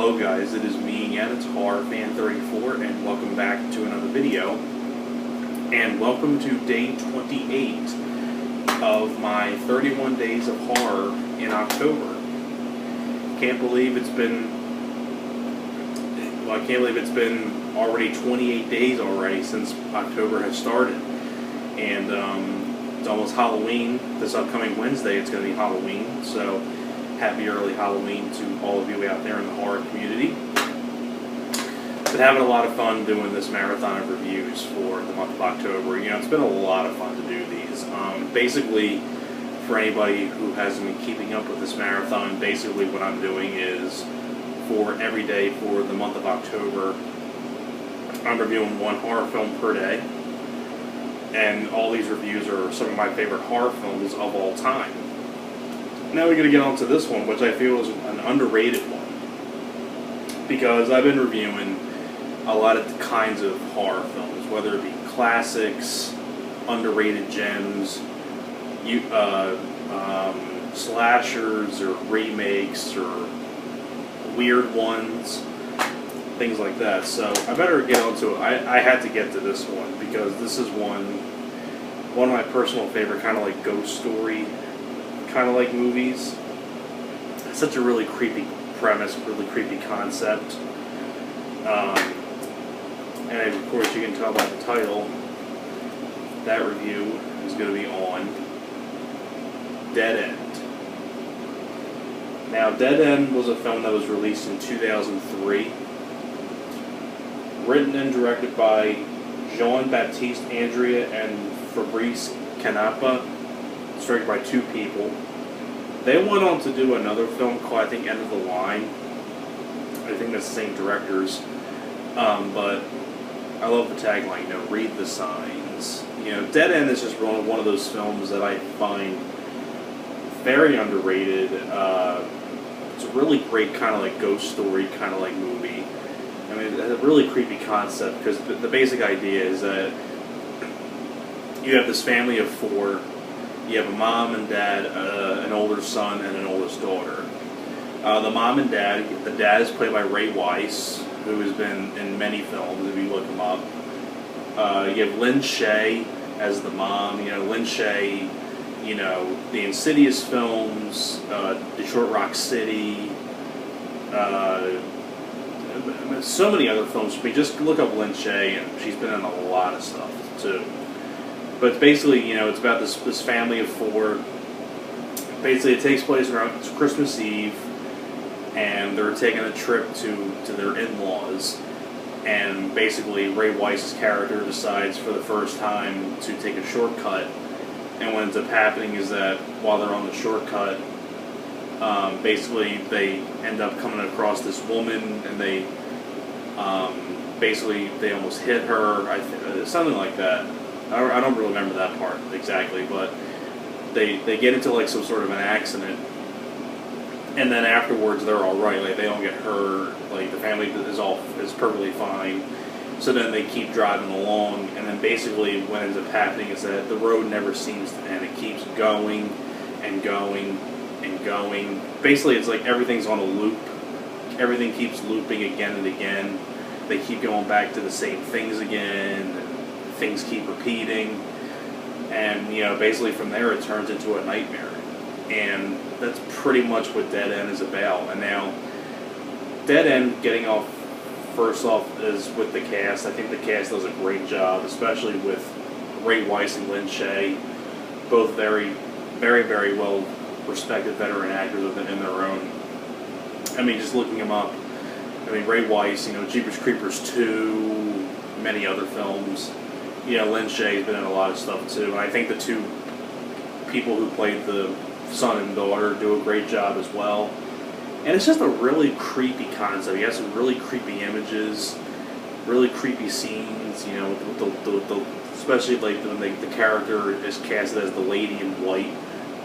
Hello guys, it is me and it's HorrorFan34 and welcome back to another video. And welcome to day 28 of my 31 days of horror in October. Can't believe it's been already 28 days already since October has started. And it's almost Halloween. This upcoming Wednesday it's going to be Halloween, so happy early Halloween to all of you out there in the horror community. Been having a lot of fun doing this marathon of reviews for the month of October. You know, it's been a lot of fun to do these. Basically, for anybody who hasn't been keeping up with this marathon, basically what I'm doing is for every day for the month of October, I'm reviewing one horror film per day. And all these reviews are some of my favorite horror films of all time. Now we're going to get on to this one, which I feel is an underrated one. Because I've been reviewing a lot of kinds of horror films, whether it be classics, underrated gems, slashers, or remakes, or weird ones, things like that. So I better get on to it. I had to get to this one, because this is one of my personal favorite, kind of like ghost story kind of like movies. It's such a really creepy premise, really creepy concept. And of course you can tell by the title, that review is going to be on Dead End. Now, Dead End was a film that was released in 2003, written and directed by Jean-Baptiste Andrea and Fabrice Canapa, directed by two people. They went on to do another film called, I think, End of the Line. I think that's the same directors. But I love the tagline, you know, read the signs. You know, Dead End is just one of those films that I find very underrated. It's a really great kind of like ghost story, kind of like movie. I mean, it's a really creepy concept, because the basic idea is that you have this family of four. You have a mom and dad, an older son, and an oldest daughter. The mom and dad, the dad is played by Ray Wise, who has been in many films, if you look him up. You have Lin Shaye as the mom. You know, Lin Shaye, you know, the Insidious films, Detroit Rock City, so many other films. I mean, just look up Lin Shaye, and she's been in a lot of stuff, too. But basically, you know, it's about this family of four. Basically, it takes place around Christmas Eve, and they're taking a trip to their in-laws. And basically, Ray Wise's character decides for the first time to take a shortcut. And what ends up happening is that while they're on the shortcut, basically they end up coming across this woman, and they almost hit her, something like that. I don't really remember that part exactly, but they get into like some sort of an accident, and then afterwards they're all right. Like, they don't get hurt. Like, the family is perfectly fine. So then they keep driving along, and then basically what ends up happening is that the road never seems to end. It keeps going and going and going. Basically, it's like everything's on a loop. Everything keeps looping again and again. They keep going back to the same things again. Things keep repeating, and you know, basically from there it turns into a nightmare, and that's pretty much what Dead End is about. And now, Dead End, getting off first off, is with the cast. I think the cast does a great job, especially with Ray Wise and Lin Shaye, both very, very, very well respected veteran actors in their own. I mean, just looking them up. I mean, Ray Wise, you know, Jeepers Creepers 2, many other films. You know, Lin Shaye's been in a lot of stuff too, and I think the two people who played the son and daughter do a great job as well. And it's just a really creepy concept. You have some really creepy images, really creepy scenes. You know, with the especially like when the character is casted as the lady in white.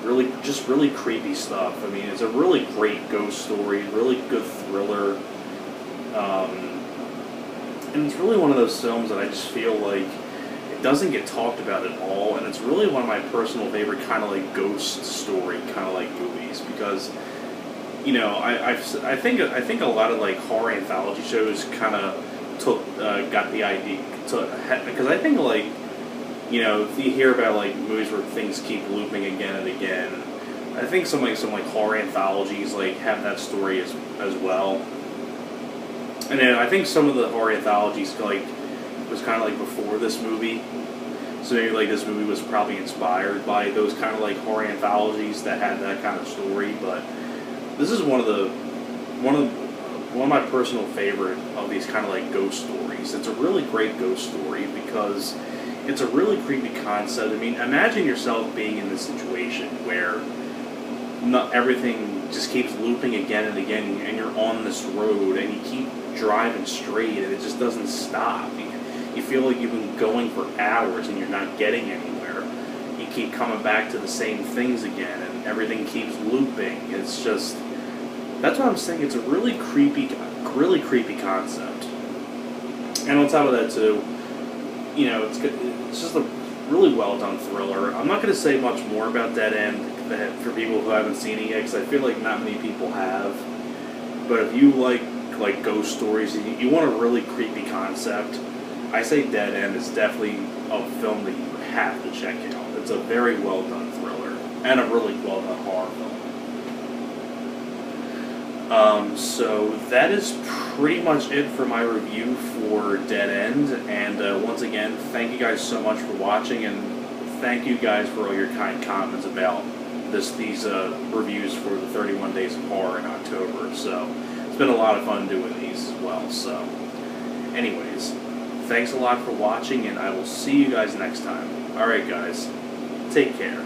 Really creepy stuff. I mean, it's a really great ghost story, really good thriller. And it's really one of those films that I just feel like doesn't get talked about at all, and it's really one of my personal favorite kind of like ghost story kind of like movies, because I think a lot of like horror anthology shows kind of got the idea because I think like if you hear about like movies where things keep looping again and again, I think some like horror anthologies like have that story as well. And then I think some of the horror anthologies like was kind of like before this movie, so maybe like this movie was probably inspired by those kind of like horror anthologies that had that kind of story. But this is one of my personal favorite of these kind of like ghost stories. It's a really great ghost story because it's a really creepy concept. I mean, imagine yourself being in this situation where not everything just keeps looping again and again, and you're on this road and you keep driving straight and it just doesn't stop. You feel like you've been going for hours and you're not getting anywhere. You keep coming back to the same things again and everything keeps looping. It's just, that's what I'm saying. It's a really creepy concept. And on top of that too, it's good. It's just a really well done thriller. I'm not going to say much more about Dead End for people who haven't seen it yet, because I feel like not many people have. But if you like ghost stories and you want a really creepy concept, I say Dead End is definitely a film that you have to check out. It's a very well done thriller and a really well done horror film. So that is pretty much it for my review for Dead End. And once again, thank you guys so much for watching, and thank you guys for all your kind comments about these reviews for the 31 Days of Horror in October. So it's been a lot of fun doing these as well. So anyways, thanks a lot for watching, and I will see you guys next time. Alright guys, take care.